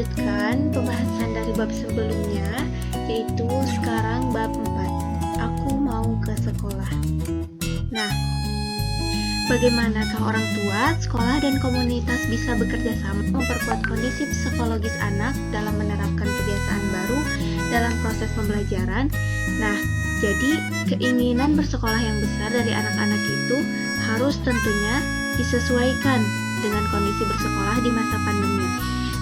melanjutkan pembahasan dari bab sebelumnya, yaitu sekarang bab 4. Aku mau ke sekolah. Nah, bagaimanakah orang tua, sekolah, dan komunitas bisa bekerja sama memperkuat kondisi psikologis anak dalam menerapkan kebiasaan baru dalam proses pembelajaran? Nah, jadi keinginan bersekolah yang besar dari anak-anak itu harus tentunya disesuaikan dengan kondisi bersekolah di masa pandemi.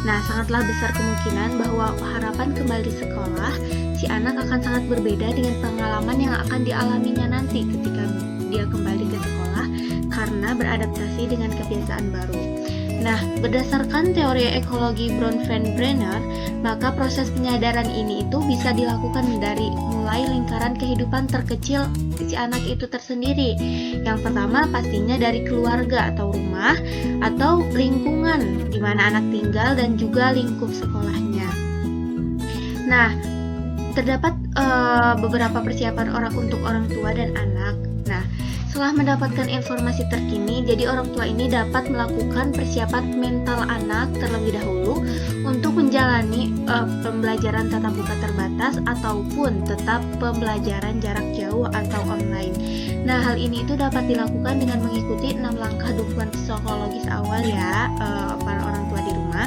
Nah, sangatlah besar kemungkinan bahwa harapan kembali sekolah, si anak akan sangat berbeda dengan pengalaman yang akan dialaminya nanti ketika dia kembali ke sekolah karena beradaptasi dengan kebiasaan baru. Nah, berdasarkan teori ekologi Bronfenbrenner, maka proses penyadaran ini itu bisa dilakukan dari mulai lingkaran kehidupan terkecil si anak itu tersendiri. Yang pertama pastinya dari keluarga atau rumah atau lingkungan di mana anak tinggal dan juga lingkup sekolahnya. Nah, terdapat beberapa persiapan untuk orang tua dan anak. Nah, setelah mendapatkan informasi terkini, jadi orang tua ini dapat melakukan persiapan mental anak terlebih dahulu untuk menjalani pembelajaran tatap muka terbatas ataupun tetap pembelajaran jarak jauh atau online. Nah, hal ini itu dapat dilakukan dengan mengikuti 6 langkah dukungan psikologis awal ya, para orang tua di rumah,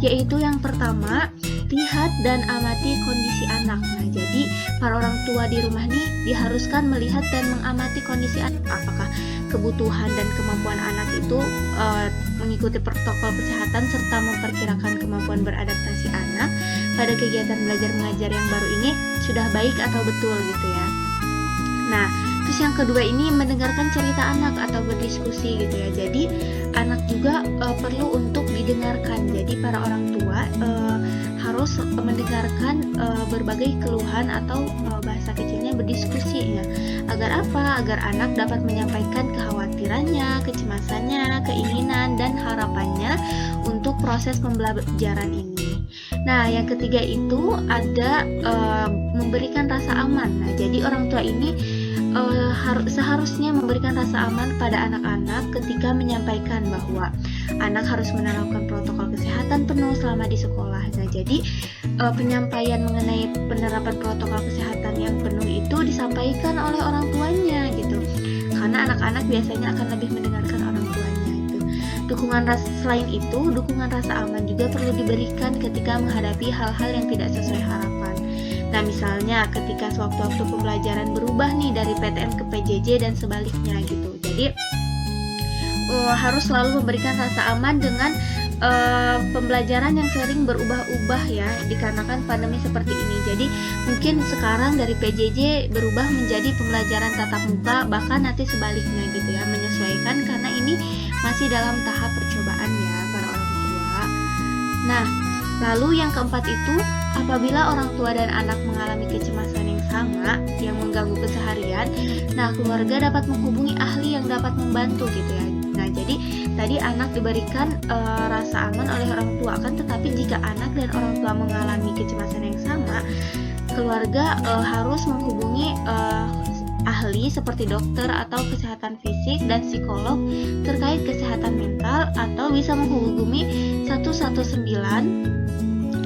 yaitu yang pertama, lihat dan amati kondisi anak. Nah, jadi para orang tua di rumah nih diharuskan melihat dan mengamati kondisi anak, apakah kebutuhan dan kemampuan anak itu mengikuti protokol kesehatan serta memperkirakan kemampuan beradaptasi anak pada kegiatan belajar mengajar yang baru ini sudah baik atau betul gitu ya. Nah, terus yang kedua ini mendengarkan cerita anak atau berdiskusi gitu ya. Jadi anak juga perlu untuk didengarkan. Jadi para orang tua harus mendengarkan berbagai keluhan atau bahasa kecilnya berdiskusi ya. Agar apa? Agar anak dapat menyampaikan kekhawatirannya, kecemasannya, keinginan dan harapannya untuk proses pembelajaran ini. Nah, yang ketiga itu ada memberikan rasa aman. Nah, jadi orang tua ini seharusnya memberikan rasa aman pada anak-anak ketika menyampaikan bahwa anak harus menerapkan protokol kesehatan penuh selama di sekolah. Nah, jadi penyampaian mengenai penerapan protokol kesehatan yang penuh itu disampaikan oleh orang tuanya gitu. Karena anak-anak biasanya akan lebih mendengarkan orang tuanya itu. Selain itu, dukungan rasa aman juga perlu diberikan ketika menghadapi hal-hal yang tidak sesuai harapan. Nah, misalnya ketika sewaktu-waktu pembelajaran berubah nih dari PTM ke PJJ dan sebaliknya gitu. Jadi harus selalu memberikan rasa aman dengan pembelajaran yang sering berubah-ubah ya, dikarenakan pandemi seperti ini. Jadi mungkin sekarang dari PJJ berubah menjadi pembelajaran tatap muka, bahkan nanti sebaliknya gitu ya, menyesuaikan karena ini masih dalam tahap percobaan ya para orang tua. Nah, lalu yang keempat itu, apabila orang tua dan anak mengalami kecemasan yang sama yang mengganggu keseharian, nah keluarga dapat menghubungi ahli yang dapat membantu gitu ya. Nah, jadi tadi anak diberikan rasa aman oleh orang tua kan, tetapi jika anak dan orang tua mengalami kecemasan yang sama, keluarga harus menghubungi ahli seperti dokter atau kesehatan fisik dan psikolog terkait kesehatan mental, atau bisa menghubungi 119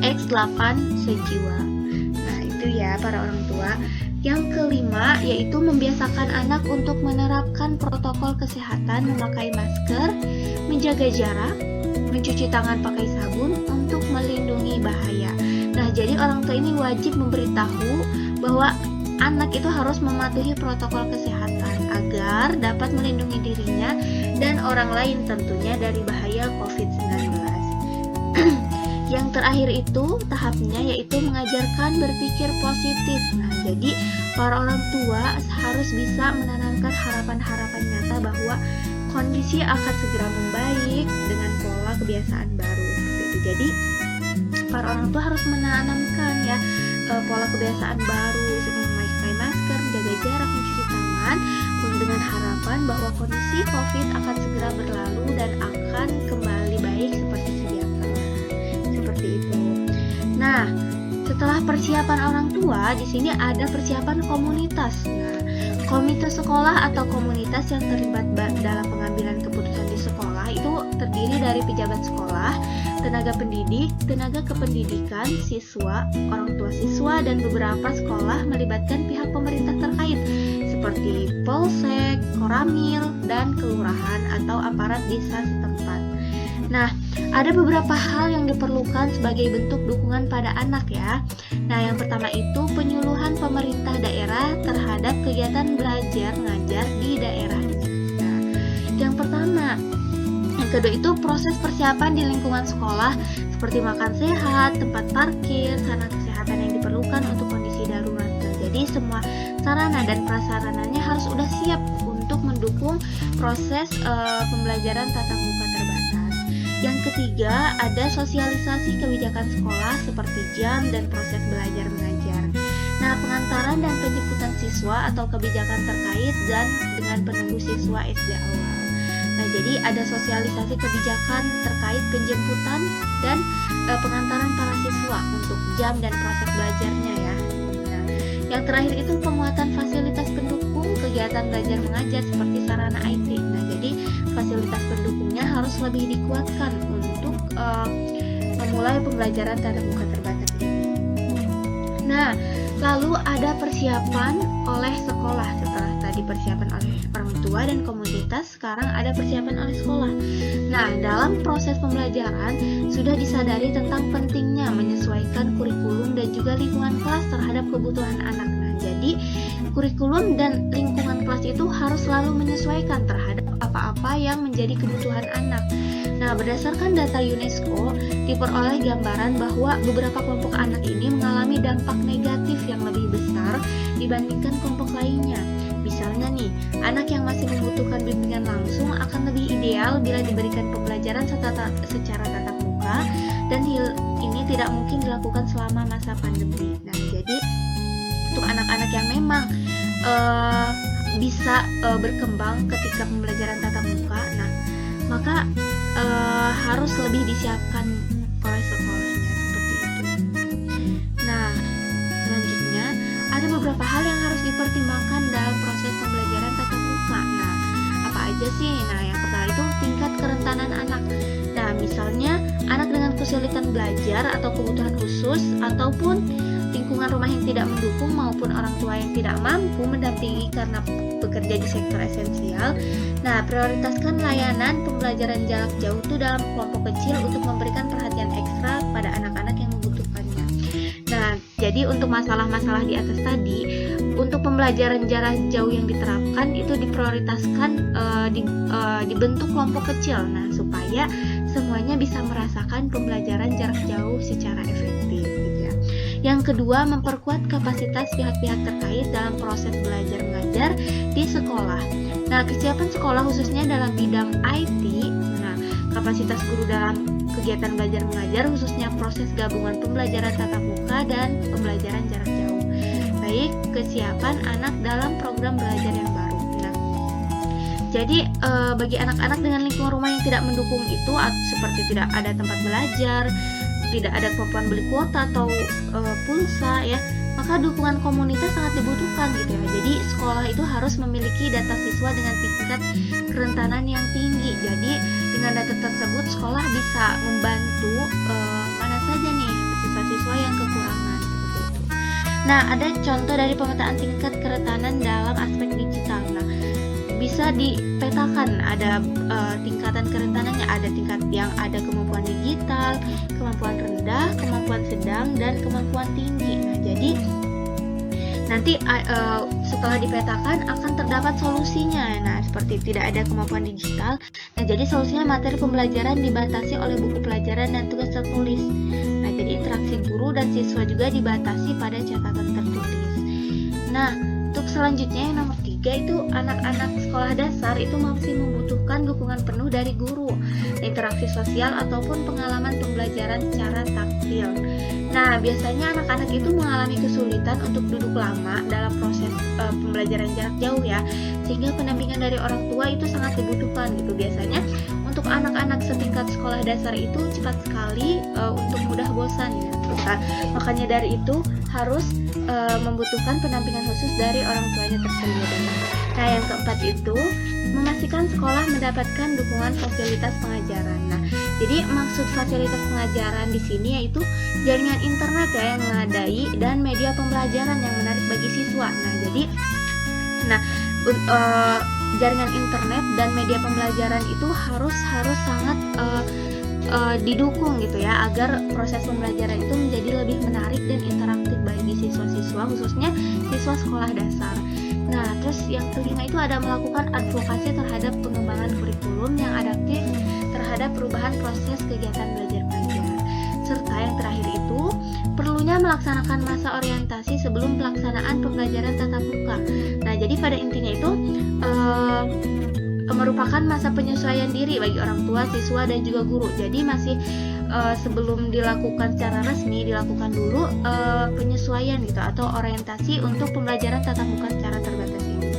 X8 sejiwa. Nah, itu ya para orang tua. Yang kelima yaitu membiasakan anak untuk menerapkan protokol kesehatan, memakai masker, menjaga jarak, mencuci tangan pakai sabun untuk melindungi bahaya. Nah, jadi orang tua ini wajib memberitahu bahwa anak itu harus mematuhi protokol kesehatan agar dapat melindungi dirinya dan orang lain tentunya dari bahaya COVID-19. Yang terakhir itu tahapnya yaitu mengajarkan berpikir positif. Nah, jadi para orang tua harus bisa menanamkan harapan-harapan nyata bahwa kondisi akan segera membaik dengan pola kebiasaan baru seperti itu. Jadi para orang tua harus menanamkan ya pola kebiasaan baru seperti memakai masker, menjaga jarak, mencuci tangan dengan harapan bahwa kondisi COVID akan segera berlalu dan akan kembali baik seperti sedia kala. Seperti itu. Nah, setelah persiapan orang tua, di sini ada persiapan komunitas. Nah, Komite sekolah atau komunitas yang terlibat dalam pengambilan keputusan di sekolah itu terdiri dari pejabat sekolah, tenaga pendidik, tenaga kependidikan, siswa, orang tua siswa, dan beberapa sekolah melibatkan pihak pemerintah terkait seperti polsek, koramil, dan kelurahan atau aparat desa setempat. Nah, ada beberapa hal yang diperlukan sebagai bentuk dukungan pada anak ya. Nah, yang pertama itu penyuluhan pemerintah daerah terhadap kegiatan belajar mengajar di daerah. Nah, yang pertama. Yang kedua itu proses persiapan di lingkungan sekolah seperti makan sehat, tempat parkir, sarana kesehatan yang diperlukan untuk kondisi darurat. Nah, jadi semua sarana dan prasarananya harus sudah siap untuk mendukung proses pembelajaran tatap muka terbatas. Yang ketiga, ada sosialisasi kebijakan sekolah seperti jam dan proses belajar mengajar. Nah, pengantaran dan penjemputan siswa atau kebijakan terkait dan dengan penunggu siswa SD awal. Nah, jadi ada sosialisasi kebijakan terkait penjemputan dan pengantaran para siswa untuk jam dan proses belajarnya ya. Nah, yang terakhir itu penguatan fasilitas pendukung kegiatan belajar mengajar seperti sarana IT. Nah, jadi fasilitas pendukungnya harus lebih dikuatkan untuk memulai pembelajaran tatap muka terbatas ini. Nah, lalu ada persiapan oleh sekolah. Setelah tadi persiapan oleh orang tua dan komunitas, sekarang ada persiapan oleh sekolah. Nah, dalam proses pembelajaran sudah disadari tentang pentingnya menyesuaikan kurikulum dan juga lingkungan kelas terhadap kebutuhan anak. Nah, jadi kurikulum dan lingkungan kelas itu harus selalu menyesuaikan terhadap apa-apa yang menjadi kebutuhan anak. Nah, berdasarkan data UNESCO, diperoleh gambaran bahwa beberapa kelompok anak ini mengalami dampak negatif yang lebih besar dibandingkan kelompok lainnya. Misalnya nih, anak yang masih membutuhkan bimbingan langsung akan lebih ideal bila diberikan pembelajaran secara tatap muka, dan hal ini tidak mungkin dilakukan selama masa pandemi. Nah, jadi untuk anak-anak yang memang bisa berkembang ketika pembelajaran tatap muka, nah maka harus lebih disiapkan oleh sekolahnya seperti itu. Nah, selanjutnya ada beberapa hal yang harus dipertimbangkan dalam proses pembelajaran tatap muka. Nah, apa aja sih? Nah, yang pertama itu tingkat kerentanan anak. Nah, misalnya anak dengan kesulitan belajar atau kebutuhan khusus, ataupun lingkungan rumah yang tidak mendukung, maupun orang tua yang tidak mampu mendampingi karena bekerja di sektor esensial. Nah, prioritaskan layanan pembelajaran jarak jauh itu dalam kelompok kecil untuk memberikan perhatian ekstra pada anak-anak yang membutuhkannya. Nah, jadi untuk masalah-masalah di atas tadi, untuk pembelajaran jarak jauh yang diterapkan itu diprioritaskan dibentuk kelompok kecil. Nah, supaya semuanya bisa merasakan pembelajaran jarak jauh secara efektif gitu ya. Yang kedua, memperkuat kapasitas pihak-pihak terkait dalam proses belajar mengajar di sekolah. Nah, kesiapan sekolah khususnya dalam bidang IT, nah, kapasitas guru dalam kegiatan belajar mengajar khususnya proses gabungan pembelajaran tatap muka dan pembelajaran jarak jauh. Baik, kesiapan anak dalam program belajar yang baru. Nah, jadi bagi anak-anak dengan lingkungan rumah yang tidak mendukung itu, seperti tidak ada tempat belajar, tidak ada kemampuan beli kuota atau pulsa ya, maka dukungan komunitas sangat dibutuhkan gitu ya. Jadi sekolah itu harus memiliki data siswa dengan tingkat kerentanan yang tinggi. Jadi dengan data tersebut sekolah bisa membantu mana saja nih siswa-siswa yang kekurangan seperti itu. Nah, ada contoh dari pemetaan tingkat kerentanan dalam aspek digital. Nah, bisa dipetakan ada tingkatan kerentanannya, ada tingkat yang ada kemampuan digital, kemampuan rendah, kemampuan sedang, dan kemampuan tinggi. Nah, jadi nanti setelah dipetakan akan terdapat solusinya. Nah, seperti tidak ada kemampuan digital, nah jadi solusinya materi pembelajaran dibatasi oleh buku pelajaran dan tugas tertulis. Nah, jadi interaksi guru dan siswa juga dibatasi pada catatan tertulis. Nah, untuk selanjutnya yang nomor 3 itu anak-anak sekolah dasar itu masih membutuhkan dukungan penuh dari guru, interaksi sosial ataupun pengalaman pembelajaran secara taktil. Nah, biasanya anak-anak itu mengalami kesulitan untuk duduk lama dalam proses pembelajaran jarak jauh ya, sehingga pendampingan dari orang tua itu sangat dibutuhkan gitu. Biasanya untuk anak-anak setingkat sekolah dasar itu cepat sekali untuk mudah bosan ya. Makanya dari itu harus membutuhkan pendampingan khusus dari orang tuanya tersendiri. Nah, yang keempat itu memastikan sekolah mendapatkan dukungan fasilitas pengajaran. Nah, jadi maksud fasilitas pengajaran di sini yaitu jaringan internet ya yang memadai dan media pembelajaran yang menarik bagi siswa. Jaringan internet dan media pembelajaran itu harus sangat didukung gitu ya, agar proses pembelajaran itu menjadi lebih menarik dan interaktif bagi siswa-siswa, khususnya siswa sekolah dasar. Nah, terus yang kelima itu ada melakukan advokasi terhadap pengembangan kurikulum yang adaptif terhadap perubahan proses kegiatan belajar mengajar. Serta yang terakhir itu perlunya melaksanakan masa orientasi sebelum pelaksanaan pembelajaran tatap muka. Nah, jadi pada intinya itu merupakan masa penyesuaian diri bagi orang tua, siswa, dan juga guru. Jadi masih sebelum dilakukan secara resmi, dilakukan dulu penyesuaian gitu atau orientasi untuk pembelajaran tatap muka secara terbatas ini.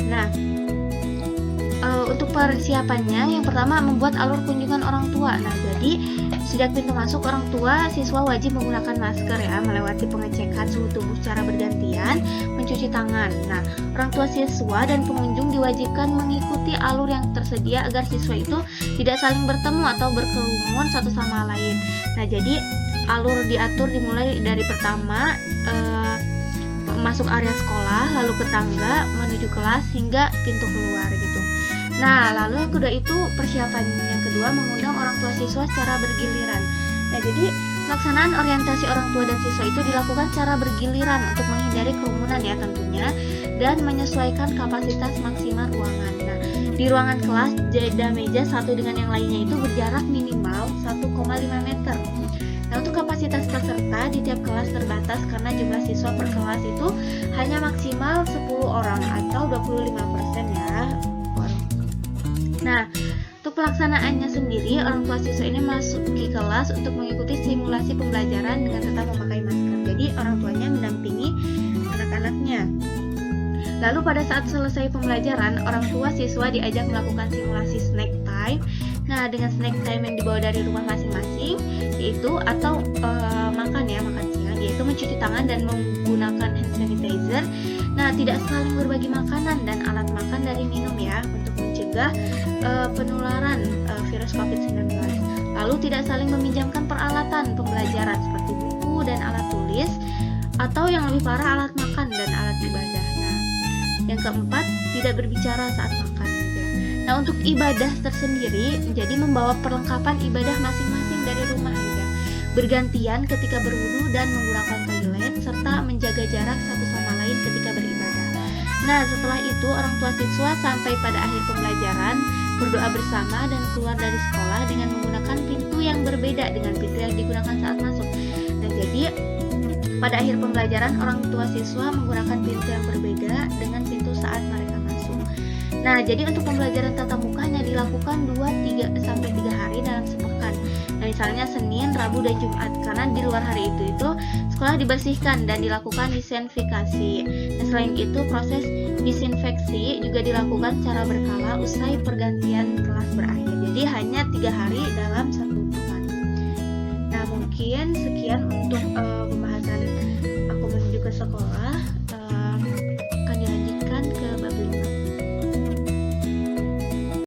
Nah, untuk persiapannya, yang pertama membuat alur kunjungan orang tua. Nah, jadi sejak pintu masuk orang tua, siswa wajib menggunakan masker ya, melewati pengecekan suhu tubuh secara bergantian, mencuci tangan. Nah, orang tua siswa dan pengunjung diwajibkan mengikuti alur yang tersedia agar siswa itu tidak saling bertemu atau berkerumun satu sama lain. Nah, jadi alur diatur dimulai dari pertama masuk area sekolah, lalu ke tangga, menuju kelas, hingga pintu keluar gitu. Nah, lalu yang kedua itu persiapan yang kedua mengundang orang tua siswa secara bergiliran. Nah, jadi pelaksanaan orientasi orang tua dan siswa itu dilakukan secara bergiliran untuk menghindari kerumunan ya tentunya, dan menyesuaikan kapasitas maksimal ruangan. Nah, di ruangan kelas jeda meja satu dengan yang lainnya itu berjarak minimal 1,5 meter. Nah, untuk kapasitas peserta di tiap kelas terbatas karena jumlah siswa per kelas itu hanya maksimal 10 orang atau 25% ya. Nah, untuk pelaksanaannya sendiri, orang tua siswa ini masuk ke kelas untuk mengikuti simulasi pembelajaran dengan tetap memakai masker. Jadi, orang tuanya mendampingi anak-anaknya. Lalu pada saat selesai pembelajaran, orang tua siswa diajak melakukan simulasi snack time. Nah, dengan snack time yang dibawa dari rumah masing-masing, yaitu atau makan siang, yaitu mencuci tangan dan menggunakan hand sanitizer. Nah, tidak saling berbagi makanan dan alat makan dari minum ya, untuk mencegah penularan virus COVID-19. Lalu tidak saling meminjamkan peralatan pembelajaran seperti buku dan alat tulis, atau yang lebih parah alat makan dan alat ibadah. Nah, yang keempat, tidak berbicara saat makan juga. Nah, untuk ibadah tersendiri, jadi membawa perlengkapan ibadah masing-masing dari rumah juga. Bergantian ketika berwudu dan menggunakan toilet, serta menjaga jarak satu sama lain ketika beribadah. Nah, setelah itu orang tua siswa sampai pada akhir pembelajaran berdoa bersama dan keluar dari sekolah dengan menggunakan pintu yang berbeda dengan pintu yang digunakan saat masuk. Nah, jadi pada akhir pembelajaran orang tua siswa menggunakan pintu yang berbeda dengan pintu saat mereka masuk. Nah, jadi untuk pembelajaran tatap muka hanya dilakukan 2-3 hari dalam sepekan. Nah, misalnya Senin, Rabu, dan Jumat, karena di luar hari itu sekolah dibersihkan dan dilakukan disinfekasi. Nah, selain itu proses disinfeksi juga dilakukan secara berkala usai pergantian kelas berakhir. Jadi hanya 3 hari dalam satu pekan. Nah, mungkin sekian untuk